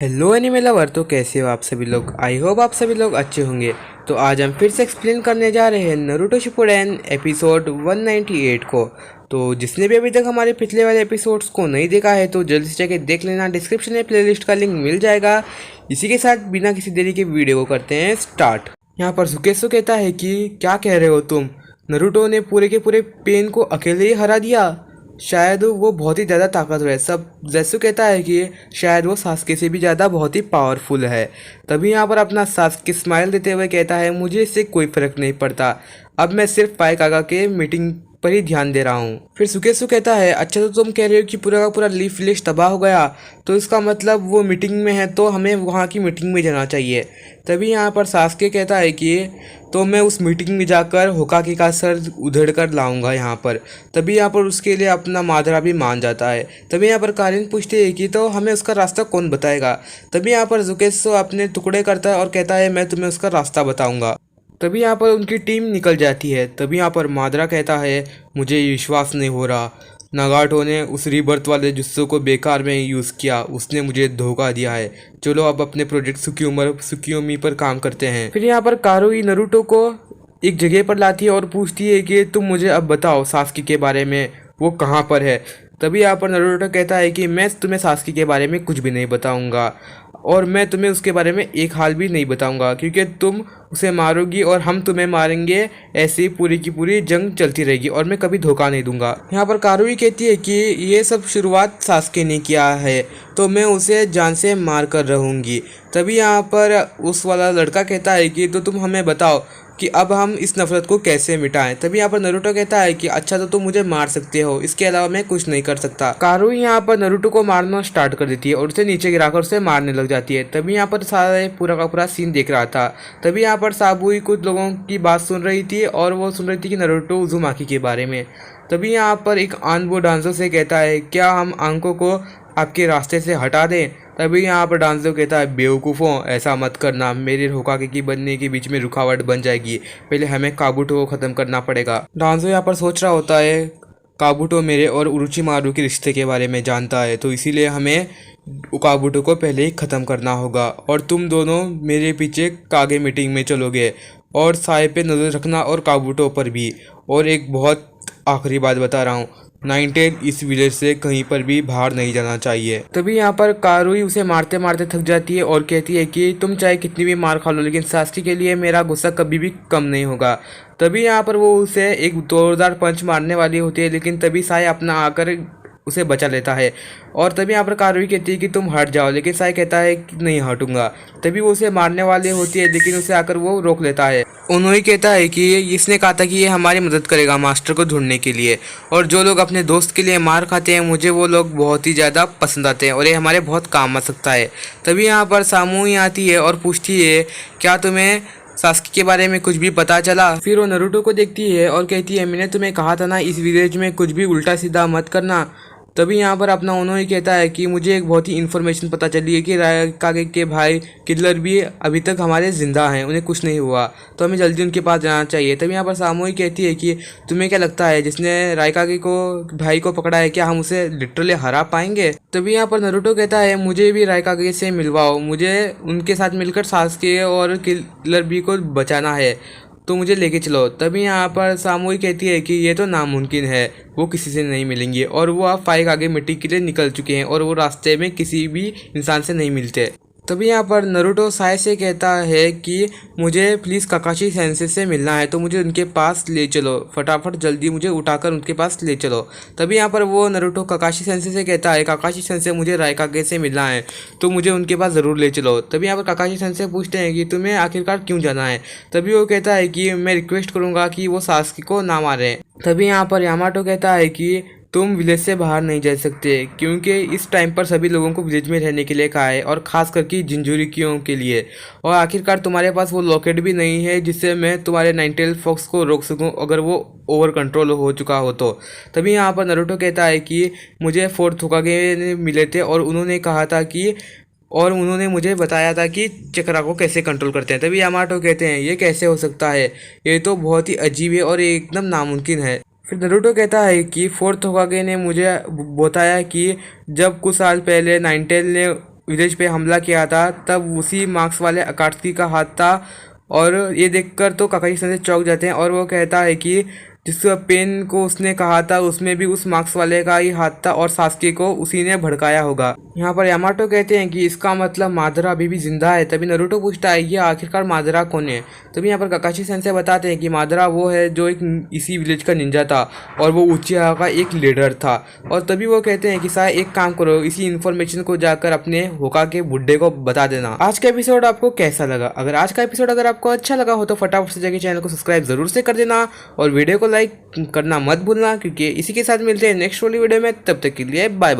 Hello anime lover. तो कैसे हो आप सभी लोग? आई होप आप सभी लोग अच्छे होंगे। तो आज हम फिर से एक्सप्लेन करने जा रहे हैं नारुतो शिपुडेन एपिसोड 198 को। तो जिसने भी अभी तक हमारे पिछले वाले एपिसोड्स को नहीं देखा है तो जल्दी से जाके देख लेना, डिस्क्रिप्शन में प्लेलिस्ट का लिंक मिल जाएगा। इसी के साथ बिना किसी देरी के वीडियो को करते हैं स्टार्ट। यहाँ पर सुकेसु कहता है कि क्या कह रहे हो तुम? नारुतो ने पूरे के पूरे पेन को अकेले ही हरा दिया। शायद वो बहुत ही ज़्यादा ताकतवर है। सब जैसु कहता है कि शायद वो सास्के से भी ज़्यादा बहुत ही पावरफुल है। तभी यहाँ पर अपना सास्के स्माइल देते हुए कहता है मुझे इससे कोई फ़र्क नहीं पड़ता, अब मैं सिर्फ पाइकागा के मीटिंग पर ही ध्यान दे रहा हूँ। फिर सुकेसु कहता है अच्छा तो तुम कह रहे हो कि पूरा का पूरा लीफ विलेज तबाह हो गया, तो इसका मतलब वो मीटिंग में है, तो हमें वहाँ की मीटिंग में जाना चाहिए। तभी यहाँ पर सास्के कहता है कि तो मैं उस मीटिंग में जाकर होकागे का सर उधेड़ कर लाऊंगा यहाँ पर। तभी यहाँ पर उसके लिए अपना मादरा भी मान जाता है। तभी यहाँ पर कारिन पूछते हैं कि तो हमें उसका रास्ता कौन बताएगा। तभी यहाँ पर जुकेत्सु अपने टुकड़े करता है और कहता है मैं तुम्हें उसका रास्ता बताऊंगा। तभी यहाँ पर उनकी टीम निकल जाती है। तभी यहाँ पर मादरा कहता है मुझे विश्वास नहीं हो रहा, नागाटो ने उस रीबर्थ वाले जुस्सो को बेकार में यूज़ किया, उसने मुझे धोखा दिया है। चलो अब अपने प्रोजेक्ट सुकियोमी पर काम करते हैं। फिर यहाँ पर कारुई नारुतो को एक जगह पर लाती है और पूछती है कि तुम मुझे अब बताओ सास्की के बारे में, वो कहाँ पर है। तभी यहाँ पर नारुतो कहता है कि मैं तुम्हें सास्की के बारे में कुछ भी नहीं बताऊंगा और मैं तुम्हें उसके बारे में एक हाल भी नहीं बताऊंगा, क्योंकि तुम उसे मारोगी और हम तुम्हें मारेंगे। ऐसे ही पूरी की पूरी जंग चलती रहेगी और मैं कभी धोखा नहीं दूंगा। यहाँ पर कारुई कहती है कि ये सब शुरुआत सास्के ने किया है, तो मैं उसे जान से मार कर रहूँगी। तभी यहाँ पर उस वाला लड़का कहता है कि तो तुम हमें बताओ कि अब हम इस नफरत को कैसे मिटाएं। तभी यहाँ पर नारुतो कहता है कि अच्छा तो तुम मुझे मार सकते हो, इसके अलावा मैं कुछ नहीं कर सकता। कारुई यहाँ पर नारुतो को मारना स्टार्ट कर देती है और उसे नीचे गिराकर उसे मारने लग जाती है। तभी यहाँ पर सारे पूरा का पूरा सीन देख रहा था। तभी यहाँ पर साबुई कुछ लोगों की बात सुन रही थी और वो सुन रही थी कि नारुतो उजुमाकी के बारे में। तभी यहाँ पर एक आनबो डांसो से कहता है क्या हम आंकों को आपके रास्ते से हटा दें। तभी यहाँ पर डांसो कहता है बेवकूफ़ों, ऐसा मत करना, मेरे होकागे की बनने के बीच में रुकावट बन जाएगी। पहले हमें काबुटो को ख़त्म करना पड़ेगा। डांसो यहाँ पर सोच रहा होता है काबुटो मेरे और उरुचिमारू के रिश्ते के बारे में जानता है, तो इसीलिए हमें काबुटो को पहले ही ख़त्म करना होगा और तुम दोनों मेरे पीछे कागे मीटिंग में चलोगे और साए पे नज़र रखना और काबुटो पर भी। और एक बहुत आखिरी बात बता रहा हूँ, नाइनटेल इस विलेज से कहीं पर भी बाहर नहीं जाना चाहिए। तभी यहाँ पर कारुई उसे मारते मारते थक जाती है और कहती है कि तुम चाहे कितनी भी मार खा लो लेकिन सास्की के लिए मेरा गुस्सा कभी भी कम नहीं होगा। तभी यहाँ पर वो उसे एक जोरदार पंच मारने वाली होती है, लेकिन तभी साय अपना आकर उसे बचा लेता है। और तभी यहाँ पर कारुई कहती है कि तुम हट जाओ, लेकिन साय कहता है कि नहीं हटूंगा। तभी वो उसे मारने वाली होती है लेकिन उसे आकर वो रोक लेता है। उन्होंने कहता है कि इसने कहा था कि ये हमारी मदद करेगा मास्टर को ढूंढने के लिए, और जो लोग अपने दोस्त के लिए मार खाते हैं मुझे वो लोग बहुत ही ज़्यादा पसंद आते हैं और ये हमारे बहुत काम आ सकता है। तभी यहाँ पर सामूई आती है और पूछती है क्या तुम्हें सास्की के बारे में कुछ भी पता चला। फिर वो नारुतो को देखती है और कहती है मैंने तुम्हें कहा था ना इस विलेज में कुछ भी उल्टा सीधा मत करना। तभी यहाँ पर अपना उन्होंने कहता है कि मुझे एक बहुत ही इन्फॉर्मेशन पता चली है कि रायकागे के भाई किलर भी अभी तक हमारे ज़िंदा हैं, उन्हें कुछ नहीं हुआ, तो हमें जल्दी उनके पास जाना चाहिए। तभी यहाँ पर सामूई कहती है कि तुम्हें क्या लगता है जिसने रायकागे को भाई को पकड़ा है क्या हम उसे लिटरली हरा पाएंगे। तभी यहाँ पर नारुतो कहता है मुझे भी रायकागे से मिलवाओ, मुझे उनके साथ मिलकर सास्के और किलर भी को बचाना है, तो मुझे लेके चलो। तभी यहाँ पर सामूई कहती है कि ये तो नामुमकिन है, वो किसी से नहीं मिलेंगे और वो अब फाइक आगे मिट्टी के लिए निकल चुके हैं और वो रास्ते में किसी भी इंसान से नहीं मिलते। तभी यहाँ पर नारुतो साय से कहता है कि मुझे प्लीज़ काकाशी सेंसे से मिलना है, तो मुझे उनके पास ले चलो, फटाफट जल्दी मुझे उठाकर उनके पास ले चलो। तभी यहाँ पर वो नारुतो काकाशी सेंसे से कहता है काकाशी सेंसे मुझे रायकागे से मिलना है, तो मुझे उनके पास ज़रूर ले चलो। तभी यहाँ पर काकाशी सेंसे पूछते हैं कि तुम्हें आखिरकार क्यों जाना है। तभी वो कहता है कि मैं रिक्वेस्ट करूँगा कि वो सास्की को ना मारें। तभी यहाँ पर यामाटो कहता है कि तुम विलेज से बाहर नहीं जा सकते क्योंकि इस टाइम पर सभी लोगों को विलेज में रहने के लिए कहा है और ख़ास करके जिंजुरिकियों के लिए। और आखिरकार तुम्हारे पास वो लॉकेट भी नहीं है जिससे मैं तुम्हारे नाइनटेल फॉक्स को रोक सकूं अगर वो ओवर कंट्रोल हो चुका हो तो। तभी यहाँ पर नारुतो कहता है कि मुझे फोर्थ होकागे मिले थे और उन्होंने कहा था कि और उन्होंने मुझे बताया था कि चक्रा को कैसे कंट्रोल करते हैं। तभी यामाटो कहते हैं ये कैसे हो सकता है, ये तो बहुत ही अजीब है और एकदम नामुमकिन है। फिर नारुतो कहता है कि फोर्थ होकागे ने मुझे बताया कि जब कुछ साल पहले नाइनटेल ने विलेज पे हमला किया था तब उसी मार्क्स वाले अकात्सुकी का हाथ था। और ये देखकर तो काकाशी सेंसेई चौंक जाते हैं और वो कहता है कि जिस पेन को उसने कहा था उसमें भी उस मार्क्स वाले का ही हाथ था और सास्के को उसी ने भड़काया होगा। यहाँ पर यामाटो कहते हैं कि इसका मतलब मादरा अभी भी जिंदा है। तभी नरूटो पूछता है ये आखिरकार मादरा कौन है। तभी यहाँ पर काकाशी सेंसेई बताते हैं कि मादरा वो है जो एक इसी विलेज का निंजा था और वो उचिहा का एक लीडर था। और तभी वो कहते हैं कि साहब एक काम करो, इसी इन्फॉर्मेशन को जाकर अपने होका के बुड्ढे को बता देना। आज का एपिसोड आपको कैसा लगा? अगर आज का एपिसोड अगर आपको अच्छा लगा हो तो फटाफट से जाके चैनल को सब्सक्राइब जरूर से कर देना और वीडियो को लाइक करना मत भूलना, क्योंकि इसी के साथ मिलते हैं नेक्स्ट वाली वीडियो में। तब तक के लिए बाय बाय।